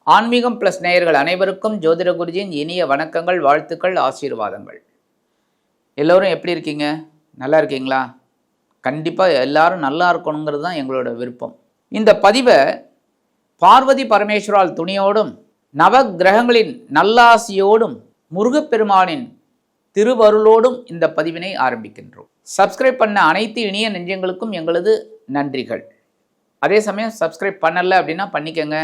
ஆன்மீகம் பிளஸ் நேயர்கள் அனைவருக்கும் ஜோதிட குருஜியின் இனிய வணக்கங்கள், வாழ்த்துக்கள், ஆசீர்வாதங்கள். எல்லோரும் எப்படி இருக்கீங்க? நல்லா இருக்கீங்களா? கண்டிப்பாக எல்லாரும் நல்லா இருக்கணுங்கிறது தான் எங்களோட விருப்பம். இந்த பதிவை பார்வதி பரமேஸ்வரால் துணியோடும் நவ கிரகங்களின் நல்லாசியோடும் முருகப்பெருமானின் திருவருளோடும் இந்த பதிவினை ஆரம்பிக்கின்றோம். சப்ஸ்கிரைப் பண்ண அனைத்து இனிய நெஞ்சங்களுக்கும் எங்களது நன்றிகள். அதே சமயம் சப்ஸ்கிரைப் பண்ணலை அப்படின்னா பண்ணிக்கங்க.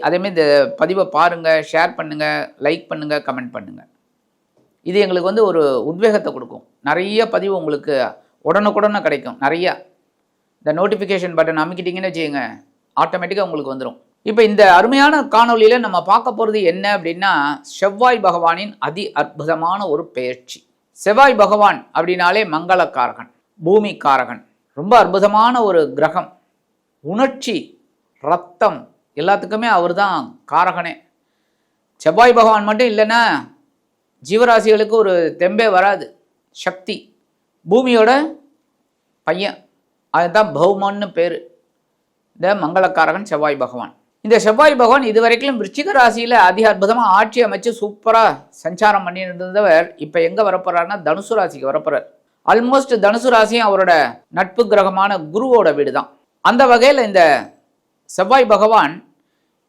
அதேமாதிரி இந்த பதிவை பாருங்கள், ஷேர் பண்ணுங்கள், லைக் பண்ணுங்கள், கமெண்ட் பண்ணுங்கள். இது எங்களுக்கு ஒரு உத்வேகத்தை கொடுக்கும். நிறைய பதிவு உங்களுக்கு உடனுக்குடனே கிடைக்கும். நிறையா இந்த நோட்டிஃபிகேஷன் பட்டன் அமைக்கிட்டிங்கன்னு வச்சுக்கோங்க, ஆட்டோமேட்டிக்காக உங்களுக்கு வந்துடும். இப்போ இந்த அருமையான காணொலியில் நம்ம பார்க்க போகிறது என்ன அப்படின்னா, செவ்வாய் பகவானின் அதி அற்புதமான ஒரு பெயர்ச்சி. செவ்வாய் பகவான் அப்படின்னாலே மங்களக்காரகன், பூமி காரகன், ரொம்ப அற்புதமான ஒரு கிரகம். உணர்ச்சி, ரத்தம் எல்லாத்துக்குமே அவர் தான் காரகனே. செவ்வாய் பகவான் மட்டும் இல்லைன்னா ஜீவராசிகளுக்கு ஒரு தெம்பே வராது. சக்தி, பூமியோட பையன், அதுதான் பௌமன்னு பேர். இந்த மங்களக்காரகன் செவ்வாய் பகவான். இந்த செவ்வாய் பகவான் இதுவரைக்கும் விருச்சிக ராசியில் அதிக அற்புதமாக ஆட்சி அமைச்சு சூப்பராக சஞ்சாரம் பண்ணிட்டு இருந்தவர் இப்போ எங்கே வரப்போறாருன்னா தனுசு ராசிக்கு வரப்போறார். ஆல்மோஸ்ட் தனுசு ராசியும் அவரோட நட்பு கிரகமான குருவோட வீடு தான். அந்த வகையில் இந்த செவ்வாய் பகவான்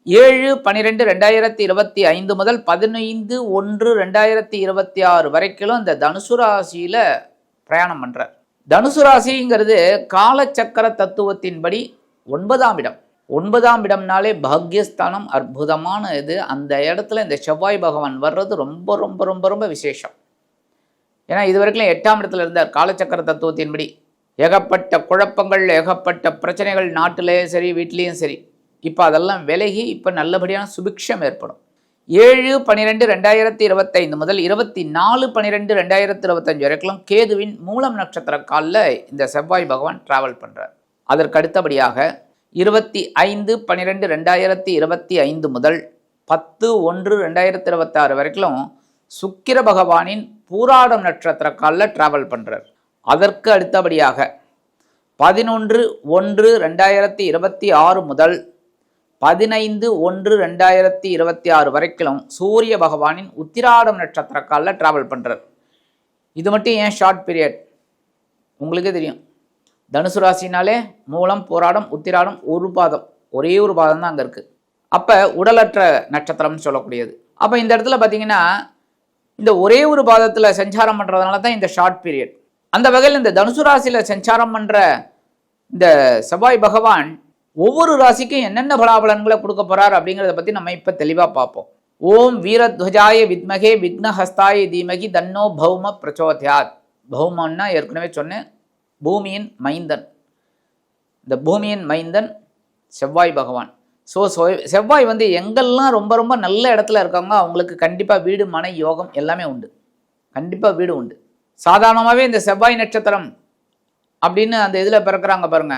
7/12/2025 முதல் 15/1/2026 வரைக்கும் இந்த தனுசு ராசியில் பிரயாணம் பண்ணுறார். தனுசு ராசிங்கிறது காலச்சக்கர தத்துவத்தின்படி 9ஆம் இடம். 9ஆம் இடம்னாலே பாக்யஸ்தானம், அற்புதமான இது. அந்த இடத்துல இந்த செவ்வாய் பகவான் வர்றது ரொம்ப ரொம்ப ரொம்ப ரொம்ப விசேஷம். ஏன்னா இது வரைக்கும் 8ஆம் இடத்துல இருந்தார் காலச்சக்கர தத்துவத்தின்படி. ஏகப்பட்ட குழப்பங்கள், ஏகப்பட்ட பிரச்சனைகள், நாட்டிலேயும் சரி வீட்லேயும் சரி. இப்போ அதெல்லாம் விலகி இப்போ நல்லபடியான சுபிக்ஷம் ஏற்படும். 7/12/2025 முதல் 24/12/2025 வரைக்கும் கேதுவின் மூலம் நட்சத்திர காலில் இந்த செவ்வாய் பகவான் டிராவல் பண்ணுறார். அதற்கு அடுத்தபடியாக 25/12/2025 முதல் 10/1/2026 வரைக்கும் சுக்கிர பகவானின் பூராடம் நட்சத்திர காலில் டிராவல் பண்ணுறார். அதற்கு அடுத்தபடியாக 11/1/2026 முதல் 15/1/2026 வரைக்கும் சூரிய பகவானின் உத்திராடம் நட்சத்திர காலில் டிராவல் பண்ணுறார். இது மட்டும் ஏன் ஷார்ட் பீரியட் உங்களுக்கே தெரியும். தனுசு ராசினாலே மூலம், போராடம், உத்திராடம், ஒரு பாதம், ஒரே ஒரு பாதம் தான் அங்கே இருக்குது. அப்போ உடலற்ற நட்சத்திரம்னு சொல்லக்கூடியது. அப்போ இந்த இடத்துல பார்த்தீங்கன்னா இந்த ஒரே ஒரு பாதத்தில் சஞ்சாரம் பண்ணுறதுனால தான் இந்த ஷார்ட் பீரியட். அந்த வகையில் இந்த தனுசு ராசியில் சஞ்சாரம் பண்ணுற இந்த செவ்வாய் பகவான் ஒவ்வொரு ராசிக்கும் என்னென்ன பலாபலன்களை கொடுக்க போகிறார் அப்படிங்கிறத பற்றி நம்ம இப்போ தெளிவாக பார்ப்போம். ஓம் வீரத்வஜாய வித்மகே விக்னஹஸ்தாய தீமகி தன்னோ பௌம பிரச்சோதயாத். பௌமன்னா ஏற்கனவே சொன்னேன், பூமியின் மைந்தன். இந்த பூமியின் மைந்தன் செவ்வாய் பகவான். ஸோ செவ்வாய் எங்கெல்லாம் ரொம்ப ரொம்ப நல்ல இடத்துல இருக்காங்க அவங்களுக்கு கண்டிப்பாக வீடு, மனை யோகம் எல்லாமே உண்டு. கண்டிப்பாக வீடு உண்டு. சாதாரணமாகவே இந்த செவ்வாய் நட்சத்திரம் அப்படின்னு அந்த இதில் பிறக்கிறாங்க பாருங்க,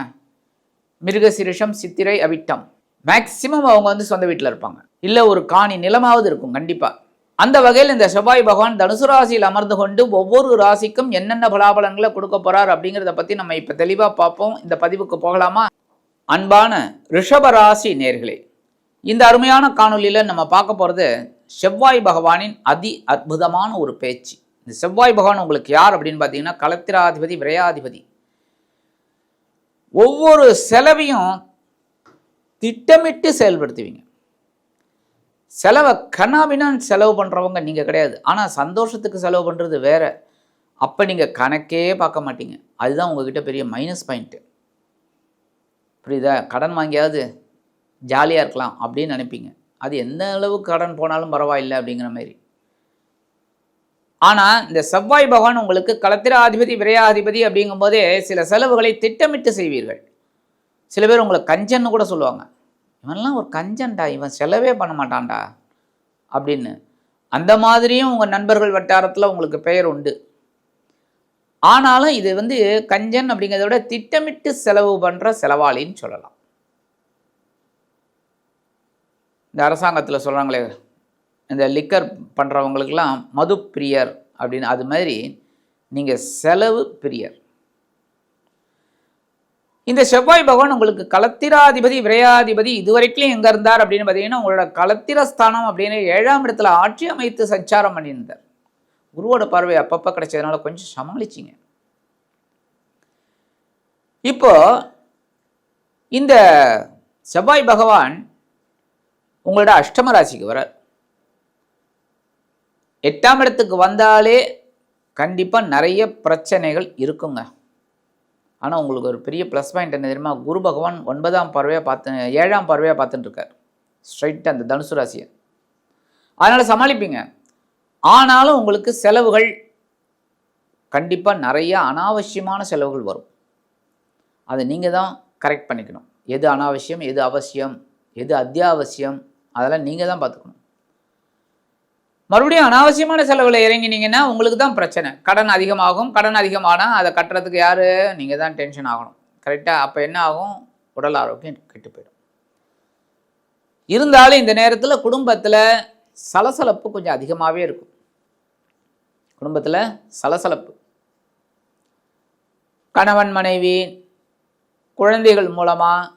மிருகசிரிஷம், சித்திரை, அவிட்டம், மேக்சிமம் அவங்க சொந்த வீட்டில் இருப்பாங்க, இல்லை ஒரு காணி நிலமாவது இருக்கும் கண்டிப்பாக. அந்த வகையில் இந்த செவ்வாய் பகவான் தனுசு ராசியில் அமர்ந்து கொண்டு ஒவ்வொரு ராசிக்கும் என்னென்ன பலாபலன்களை கொடுக்க போகிறார் அப்படிங்கிறத பற்றி நம்ம இப்போ தெளிவாக பார்ப்போம். இந்த பதிவுக்கு போகலாமா? அன்பான ரிஷபராசி நேர்களே, இந்த அருமையான காணொலியில் நம்ம பார்க்க போகிறது செவ்வாய் பகவானின் அதி அற்புதமான ஒரு பேச்சு. இந்த செவ்வாய் பகவான் உங்களுக்கு யார் அப்படின்னு பார்த்தீங்கன்னா கலத்திராதிபதி, விரையாதிபதி. ஒவ்வொரு செலவையும் திட்டமிட்டு செயல்படுத்துவீங்க. செலவை கனாவினான் செலவு பண்ணுறவங்க நீங்கள் கிடையாது. ஆனால் சந்தோஷத்துக்கு செலவு பண்ணுறது வேற. அப்போ நீங்கள் கணக்கே பார்க்க மாட்டீங்க. அதுதான் உங்ககிட்ட பெரிய மைனஸ் பாயிண்ட்டு. புரியுதா? கடன் வாங்கியாவது ஜாலியாக இருக்கலாம் அப்படின்னு நினைப்பீங்க. அது எந்த அளவுக்கு கடன் போனாலும் பரவாயில்லை அப்படிங்கிற மாதிரி. ஆனால் இந்த செவ்வாய் பகவான் உங்களுக்கு கலத்திராதிபதி, விரையாதிபதி அப்படிங்கும் போதே சில செலவுகளை திட்டமிட்டு செய்வீர்கள். சில பேர் உங்களை கஞ்சன்னு கூட சொல்லுவாங்க. இவன்லாம் ஒரு கஞ்சன்டா, இவன் செலவே பண்ண மாட்டான்டா அப்படின்னு. அந்த மாதிரியும் உங்கள் நண்பர்கள் வட்டாரத்தில் உங்களுக்கு பெயர் உண்டு. ஆனாலும் இது கஞ்சன் அப்படிங்கிறத விட திட்டமிட்டு செலவு பண்ணுற செலவாளின்னு சொல்லலாம். இந்த அரசாங்கத்தில் சொல்கிறாங்களே, இந்த லிக்கர் பண்ணுறவங்களுக்கெல்லாம் மது பிரியர் அப்படின்னு, அது மாதிரி நீங்கள் செலவு பிரியர். இந்த செவ்வாய் பகவான் உங்களுக்கு களத்திராதிபதி விரையாதிபதி இதுவரைக்கும் எங்கே இருந்தார் அப்படின்னு பார்த்தீங்கன்னா உங்களோட களத்திரஸ்தானம் அப்படின்னு 7ஆம் இடத்துல ஆட்சி அமைத்து சஞ்சாரம் பண்ணியிருந்தார். குருவோட பார்வை அப்பப்போ கிடைச்சதுனால கொஞ்சம் சமாளிச்சிங்க. இப்போ இந்த செவ்வாய் பகவான் உங்களோட அஷ்டம ராசிக்கு வர 8ஆம் இடத்துக்கு வந்தாலே கண்டிப்பாக நிறைய பிரச்சனைகள் இருக்குங்க. ஆனால் உங்களுக்கு ஒரு பெரிய ப்ளஸ் பாயிண்ட் என்ன தெரியுமா? குரு பகவான் 9ஆம் பார்வையாக 7ஆம் பார்வையாக பார்த்துட்டு இருக்கார் ஸ்ட்ரைட்டாக அந்த தனுசு ராசியை. அதனால் சமாளிப்பீங்க. ஆனாலும் உங்களுக்கு செலவுகள் கண்டிப்பாக நிறைய அனாவசியமான செலவுகள் வரும். அதை நீங்கள் தான் கரெக்ட் பண்ணிக்கணும். எது அனாவசியம், எது அவசியம், எது அத்தியாவசியம், அதெல்லாம் நீங்கள் தான் பார்த்துக்கணும். மறுபடியும் அனாவசியமான செலவில் இறங்கினீங்கன்னா உங்களுக்கு தான் பிரச்சனை. கடன் அதிகமாகும். கடன் அதிகமானால் அதை கட்டுறதுக்கு யார்? நீங்கள் தான் டென்ஷன் ஆகணும். கரெக்டாக? அப்போ என்ன ஆகும்? உடல் ஆரோக்கியம் கெட்டு போயிடும். இருந்தாலும் இந்த நேரத்தில் குடும்பத்தில் சலசலப்பு கொஞ்சம் அதிகமாகவே இருக்கும். குடும்பத்தில் சலசலப்பு, கணவன் மனைவி, குழந்தைகள் மூலமாக,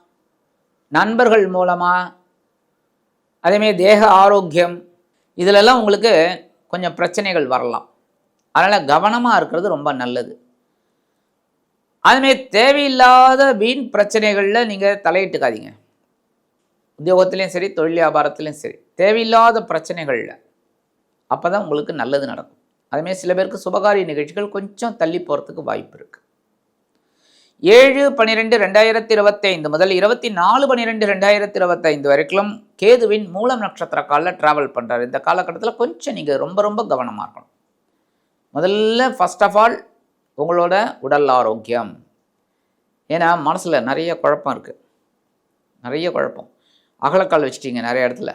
நண்பர்கள் மூலமாக, அதேமாரி தேக ஆரோக்கியம், இதிலெல்லாம் உங்களுக்கு கொஞ்சம் பிரச்சனைகள் வரலாம். அதனால் கவனமாக இருக்கிறது ரொம்ப நல்லது. அதுமாரி தேவையில்லாத வீண் பிரச்சனைகளில் நீங்கள் தலையிட்டுக்காதீங்க. உத்தியோகத்துலேயும் சரி, தொழில் வியாபாரத்துலேயும் சரி, தேவையில்லாத பிரச்சனைகளில். அப்போ தான் உங்களுக்கு நல்லது நடக்கும். அதுமாரி சில பேருக்கு சுபகாரிய நிகழ்ச்சிகள் கொஞ்சம் தள்ளி போகிறதுக்கு வாய்ப்பு இருக்குது. 7/12/2025 முதல் 24/12/2025 வரைக்கும் கேதுவின் மூலம் நட்சத்திர காலில் ட்ராவல் பண்ணுறாரு. இந்த காலகட்டத்தில் கொஞ்சம் நீங்கள் ரொம்ப ரொம்ப கவனமாக இருக்கணும். முதல்ல ஃபர்ஸ்ட் ஆஃப் ஆல் உங்களோட உடல் ஆரோக்கியம். ஏன்னா மனசில் நிறைய குழப்பம் இருக்குது. நிறைய குழப்பம். அகலக்கால் வச்சுட்டீங்க நிறைய இடத்துல.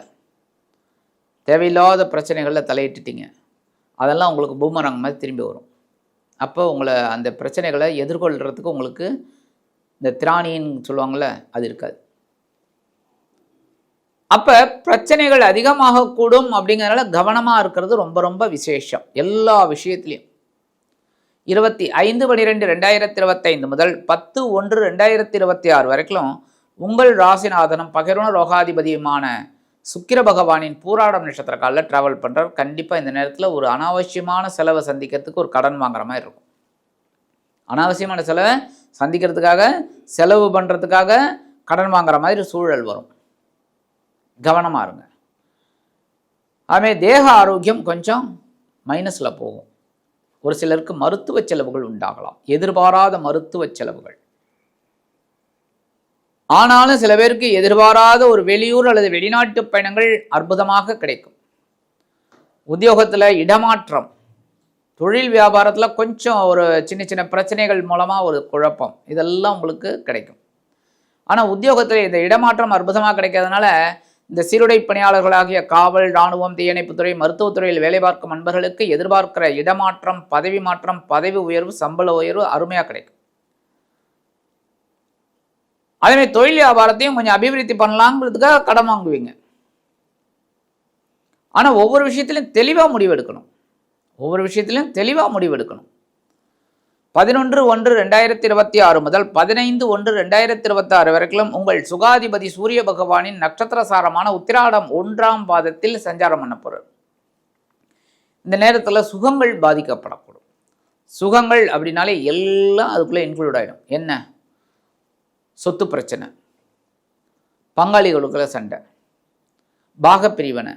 தேவையில்லாத பிரச்சனைகளில் தலையிட்டுட்டீங்க. அதெல்லாம் உங்களுக்கு பூமரங் மாதிரி திரும்பி வரும். அப்போ உங்களை அந்த பிரச்சனைகளை எதிர்கொள்கிறதுக்கு உங்களுக்கு இந்த திராணின்னு சொல்லுவாங்கள்ல, அது இருக்காது. அப்போ பிரச்சனைகள் அதிகமாகக்கூடும். அப்படிங்கிறதுனால கவனமாக இருக்கிறது ரொம்ப ரொம்ப விசேஷம் எல்லா விஷயத்துலையும். 25/12/2025 முதல் 10/1/2026 வரைக்கும் உங்கள் ராசிநாதனும் பகிர்வன ரோகாதிபதியுமான சுக்கிர பகவானின் பூராடம் நட்சத்திர காலில் ட்ராவல் பண்ணுறார். கண்டிப்பாக இந்த நேரத்தில் ஒரு அனாவசியமான செலவை சந்திக்கிறதுக்கு ஒரு கடன் வாங்குற மாதிரி இருக்கும். அனாவசியமான செலவை சந்திக்கிறதுக்காக, செலவு பண்ணுறதுக்காக கடன் வாங்குற மாதிரி சூழல் வரும். கவனமாக இருங்க. அதுமாதிரி தேக ஆரோக்கியம் கொஞ்சம் மைனஸில் போகும். ஒரு சிலருக்கு மருத்துவ செலவுகள் உண்டாகலாம், எதிர்பாராத மருத்துவ செலவுகள். ஆனாலும் சில பேருக்கு எதிர்பாராத ஒரு வெளியூர் அல்லது வெளிநாட்டு பயணங்கள் அற்புதமாக கிடைக்கும். உத்தியோகத்தில் இடமாற்றம், தொழில் வியாபாரத்தில் கொஞ்சம் ஒரு சின்ன சின்ன பிரச்சனைகள் மூலமாக ஒரு குழப்பம், இதெல்லாம் உங்களுக்கு கிடைக்கும். ஆனால் உத்தியோகத்தில் இந்த இடமாற்றம் அற்புதமாக கிடைக்கிறதுனால இந்த சீருடை பணியாளர்களாகிய காவல், இராணுவம், தீயணைப்புத்துறை, மருத்துவத்துறையில் வேலை பார்க்கும் நண்பர்களுக்கு எதிர்பார்க்கிற இடமாற்றம், பதவி மாற்றம், பதவி உயர்வு, சம்பள உயர்வு அருமையாக கிடைக்கும். அதேமாதிரி தொழில் வியாபாரத்தையும் கொஞ்சம் அபிவிருத்தி பண்ணலாங்கிறதுக்காக கடன் வாங்குவீங்க. ஆனால் ஒவ்வொரு விஷயத்திலையும் தெளிவாக முடிவெடுக்கணும். 11/1/2026 முதல் 15/1/2026 வரைக்கும் உங்கள் சுகாதிபதி சூரிய பகவானின் நட்சத்திரசாரமான உத்திராடம் 1ஆம் பாதத்தில் சஞ்சாரம் பண்ண போகிறார். இந்த நேரத்தில் சுகங்கள் பாதிக்கப்படக்கூடும். சுகங்கள் அப்படின்னாலே எல்லாம் அதுக்குள்ளே இன்க்ளூட் ஆகிடும். என்ன? சொத்து பிரச்சனை, பங்காளிகளுக்குள்ள சண்டை, பாகப்பிரிவினை,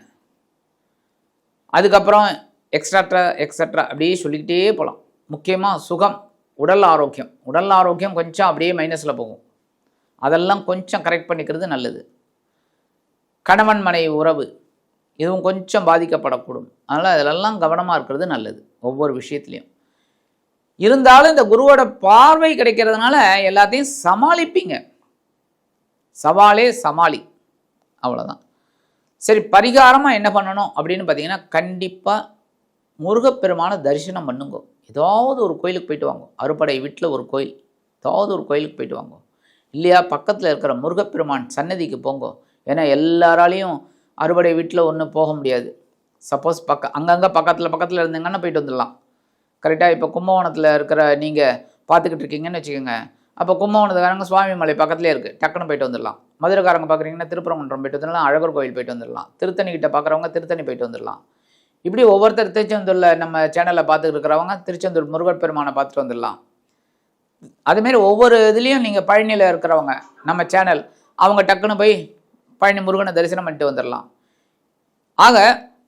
அதுக்கப்புறம் எக்ஸட்ரா அப்படியே சொல்லிக்கிட்டே போகலாம். முக்கியமாக சுகம், உடல் ஆரோக்கியம் கொஞ்சம் அப்படியே மைனஸில் போகும். அதெல்லாம் கொஞ்சம் கரெக்ட் பண்ணிக்கிறது நல்லது. கணவன் மனைவி உறவு இதுவும் கொஞ்சம் பாதிக்கப்படக்கூடும். அதனால் அதிலெல்லாம் கவனமாக இருக்கிறது நல்லது ஒவ்வொரு விஷயத்துலையும். இருந்தாலும் இந்த குருவோட பார்வை கிடைக்கிறதுனால எல்லாத்தையும் சமாளிப்பீங்க. சவாலே சமாளி, அவ்வளோதான். சரி, பரிகாரமாக என்ன பண்ணணும் அப்படின்னு பார்த்தீங்கன்னா, கண்டிப்பாக முருகப்பெருமான தரிசனம் பண்ணுங்க. ஏதாவது ஒரு கோயிலுக்கு போயிட்டு வாங்க. அறுபடை வீட்டில் ஒரு கோயில், ஏதாவது ஒரு கோயிலுக்கு போயிட்டு வாங்க. இல்லையா பக்கத்தில் இருக்கிற முருகப்பெருமான் சன்னதிக்கு போங்க. ஏன்னா எல்லாராலையும் அறுபடை வீட்டில் ஒன்றும் போக முடியாது. சப்போஸ் அங்கங்கே பக்கத்தில் இருந்தீங்கன்னா போயிட்டு வந்துடலாம். கரெக்டாக இப்போ கும்பகோணத்தில் இருக்கிற நீங்கள் பார்த்துக்கிட்டு இருக்கீங்கன்னு வச்சுக்கோங்க. அப்போ கும்பகோணத்துக்காரங்க சுவாமி மலை பக்கத்துலேயே இருக்குது, டக்குன்னு போயிட்டு வந்துடலாம். மதுரைக்காரங்க பார்க்குறீங்கன்னா திருப்பரங்குன்றம் போயிட்டு வந்துடலாம், அழகர் கோவில் போயிட்டு வந்துடலாம். திருத்தணிக்கிட்ட பார்க்குறவங்க திருத்தணி போயிட்டு வந்துடலாம். இப்படி ஒவ்வொருத்தர் திருச்செந்தூரில் நம்ம சேனலில் பார்த்துட்டு இருக்கிறவங்க திருச்செந்தூர் முருகப்பெருமானை பார்த்துட்டு வந்துடலாம். அதுமாரி ஒவ்வொரு இதுலேயும் நீங்கள் பழனியில் இருக்கிறவங்க நம்ம சேனல் அவங்க டக்குன்னு போய் பழனி முருகனை தரிசனம் பண்ணிட்டு வந்துடலாம். ஆக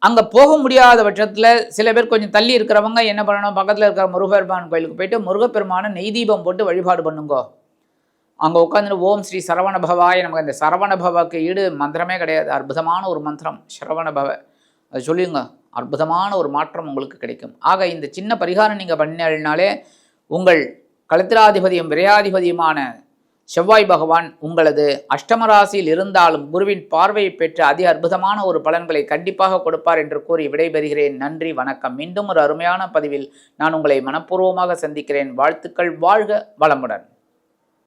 அங்கே போக முடியாத பட்சத்தில் சில பேர் கொஞ்சம் தள்ளி இருக்கிறவங்க என்ன பண்ணணும், பக்கத்தில் இருக்கிற முருகப்பெருமான் கோயிலுக்கு போயிட்டு முருகப்பெருமானை நெய் தீபம் போட்டு வழிபாடு பண்ணுங்கோ. அங்கே உட்காந்துட்டு ஓம் ஸ்ரீ சரவணபவாய நமக்கு இந்த சரவணபவக்கு ஈடு மந்திரமே கிடையாது. அற்புதமான ஒரு மந்திரம் சரவணபவ, அது சொல்லுங்க, அற்புதமான ஒரு மாற்றம் உங்களுக்கு கிடைக்கும். ஆக இந்த சின்ன பரிகாரம் நீங்கள் பண்ணினாலே உங்கள் களத்திராதிபதியும் விரையாதிபதியுமான செவ்வாய் பகவான் உங்களது அஷ்டமராசியில் இருந்தாலும் குருவின் பார்வையை பெற்று அதி அற்புதமான ஒரு பலன்களை கண்டிப்பாக கொடுப்பார் என்று கூறி விடைபெறுகிறேன். நன்றி, வணக்கம். மீண்டும் ஒரு அருமையான பதிவில் நான் உங்களை மனப்பூர்வமாக சந்திக்கிறேன். வாழ்த்துக்கள். வாழ்க வளமுடன்.